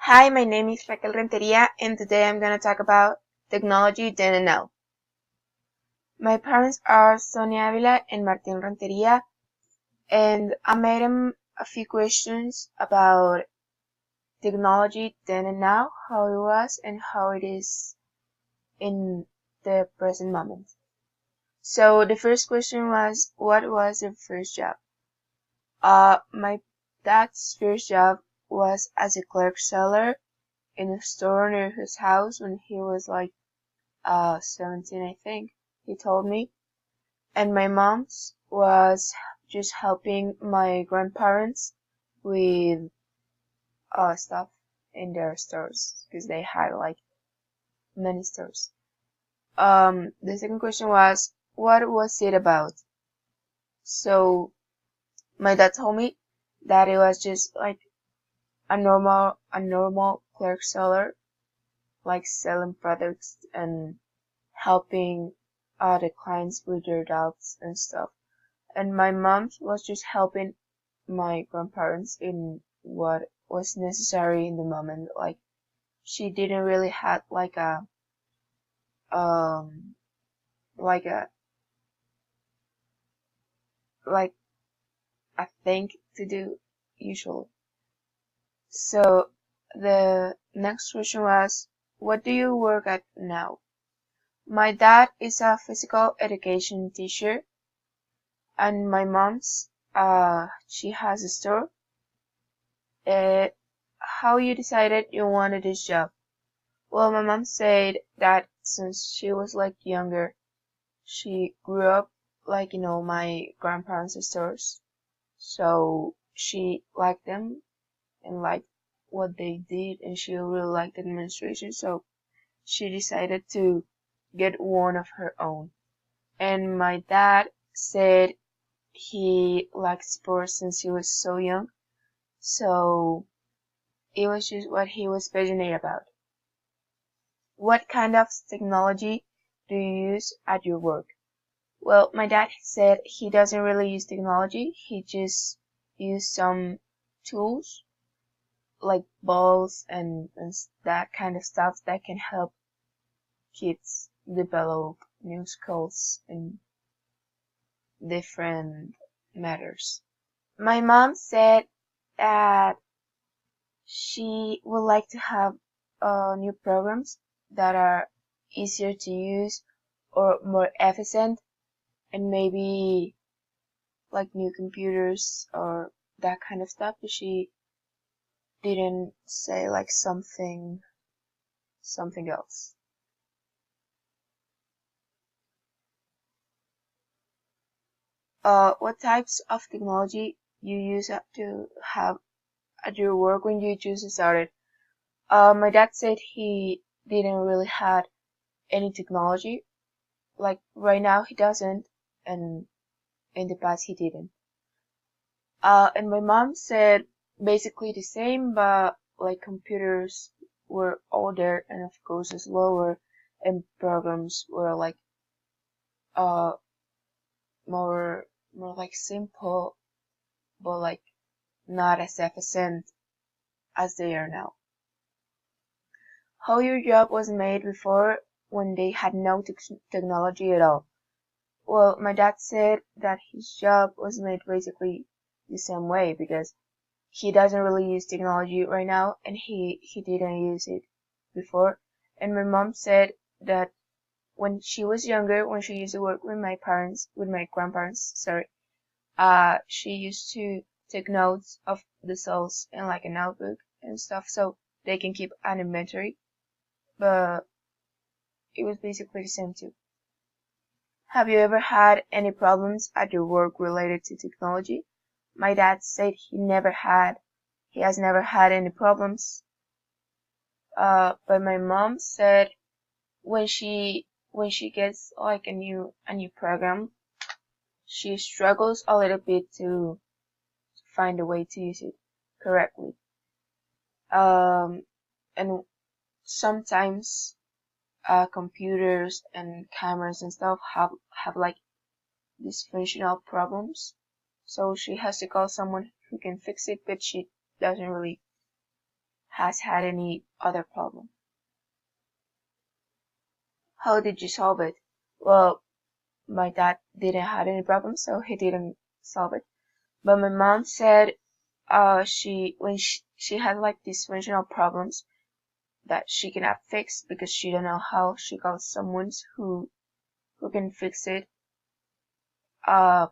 Hi, my name is Raquel Renteria, and today I'm gonna talk about technology you didn't know. My parents are Sonia Avila and Martin Renteria, and I made them a few questions about technology then and now, how it was and how it is in the present moment. So the first question was, what was your first job? My dad's first job was as a clerk seller in a store near his house when he was like 17, I think, he told me. And my mom's was just helping my grandparents with stuff in their stores because they had like many stores. The second question was, what was it about? So my dad told me that it was just like a normal clerk seller, like selling products and helping the clients with their doubts and stuff. And my mom was just helping my grandparents in what was necessary in the moment. Like she didn't really had um like a like a thing to do usually. So the next question was, what do you work at now? My dad is a physical education teacher, and my mom's she has a store. Uh, how you decided you wanted this job? Well, my mom said that since she was like younger, she grew up like my grandparents' stores, so she liked them and liked what they did, and she really liked the administration, so she decided to get one of her own. And my dad said he liked sports since he was so young, so it was just what he was passionate about. What kind of technology do you use at your work? Well, my dad said he doesn't really use technology. He just uses some tools like balls and that kind of stuff that can help kids develop new skills in different matters. My mom said that she would like to have new programs that are easier to use or more efficient, and maybe like new computers or that kind of stuff, but she didn't say like something else. What types of technology you use to have at your work when you just started? My dad said he didn't really had any technology. Like right now he doesn't, and in the past he didn't. And my mom said basically the same, but like computers were older and of course slower, and programs were like uh more like simple, but like not as efficient as they are now. How your job was made before when they had no technology at all? Well, my dad said that his job was made basically the same way because he doesn't really use technology right now and he didn't use it before. And my mom said that when she was younger, when she used to work with my grandparents, sorry, she used to take notes of the sales in like a notebook and stuff so they can keep an inventory, but it was basically the same too. Have you ever had any problems at your work related to technology? My dad said he has never had any problems. But my mom said when she gets like a new program, she struggles a little bit to find a way to use it correctly. Um, and sometimes computers and cameras and stuff have like dysfunctional problems, so she has to call someone who can fix it, but she doesn't really has had any other problem. How did you solve it? Well, my dad didn't have any problem, so he didn't solve it. But my mom said, when she had like dysfunctional problems that she cannot fix because she don't know how, she calls someone who can fix it. Uh,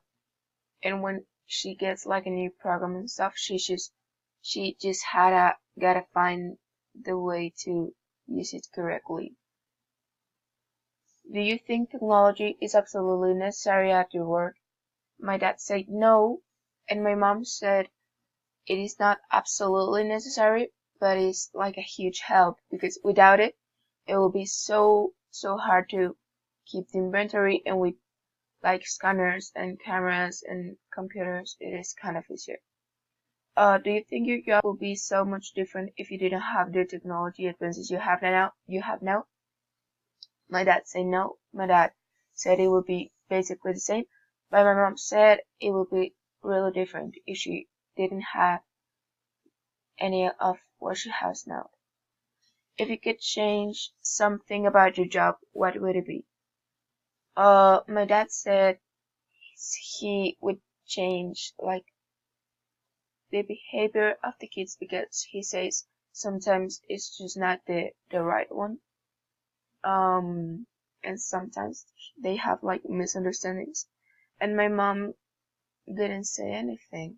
and when she gets like a new program and stuff, she just gotta find the way to use it correctly. Do you think technology is absolutely necessary at your work? My dad said no, and my mom said it is not absolutely necessary, but it's like a huge help because without it, it will be so hard to keep the inventory, and with like scanners and cameras and computers, it is kind of easier. Do you think your job would be so much different if you didn't have the technology advances you have now? My dad said no. My dad said it would be basically the same, but my mom said it would be really different if she didn't have any of what she has now. If you could change something about your job, what would it be? My dad said he would change like the behavior of the kids because he says sometimes it's just not the right one. And sometimes they have like misunderstandings. And my mom didn't say anything.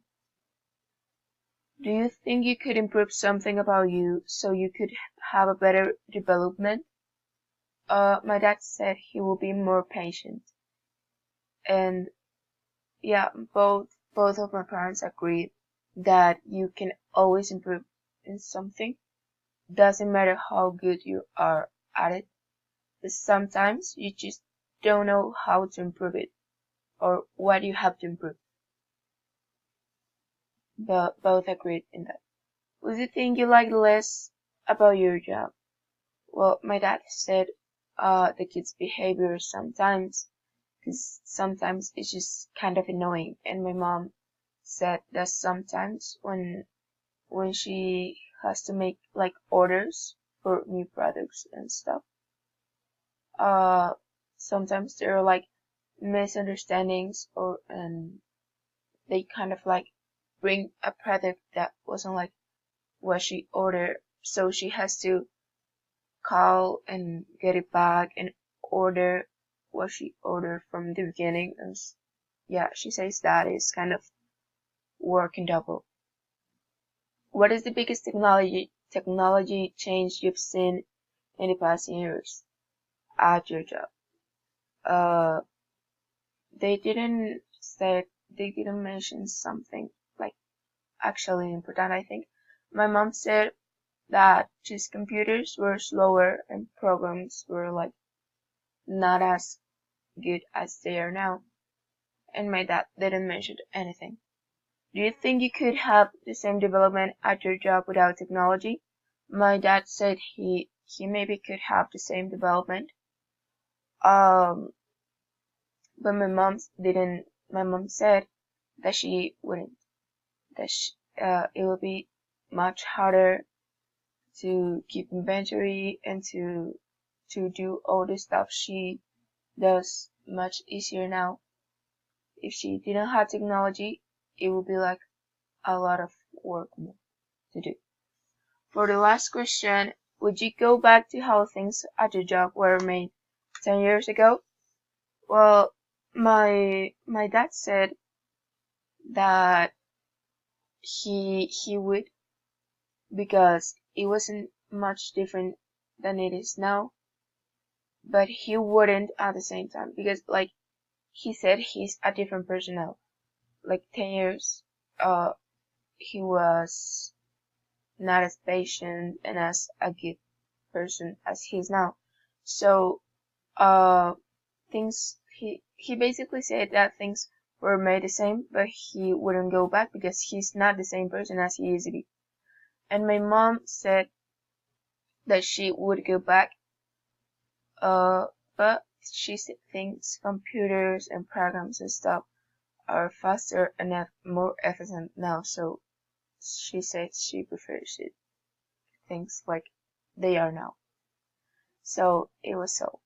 Do you think you could improve something about you so you could have a better development? My dad said he will be more patient. And yeah, both of my parents agreed that you can always improve in something. Doesn't matter how good you are at it, but sometimes you just don't know how to improve it or what you have to improve. But both agreed in that. What's the thing you like less about your job? Well, my dad said the kids' behavior sometimes, because sometimes it's just kind of annoying. And my mom said that sometimes when she has to make like orders for new products and stuff, uh, sometimes there are like misunderstandings and they kind of like bring a product that wasn't like what she ordered, so she has to call and get it back and order what she ordered from the beginning. And yeah, she says that is kind of working double. What is the biggest technology change you've seen in the past years at your job? Uh, they didn't mention something like actually important, I think. My mom said that just computers were slower and programs were like not as good as they are now. And my dad didn't mention anything. Do you think you could have the same development at your job without technology? My dad said he maybe could have the same development. Um, but my mom said that she wouldn't. It would be much harder to keep inventory and to do all the stuff she does much easier now. If she didn't have technology, it would be like a lot of work more to do. For the last question, would you go back to how things at your job were made 10 years ago? Well, my dad said that he would because it wasn't much different than it is now, but he wouldn't at the same time because like he said he's a different person now. Like 10 years, he was not as patient and as a good person as he is now. So, things, he basically said that things were made the same, but he wouldn't go back because he's not the same person as he used to be. And my mom said that she would go back, uh, but she thinks computers and programs and stuff are faster and more efficient now, so she says she prefers it. things like they are now. So it was so.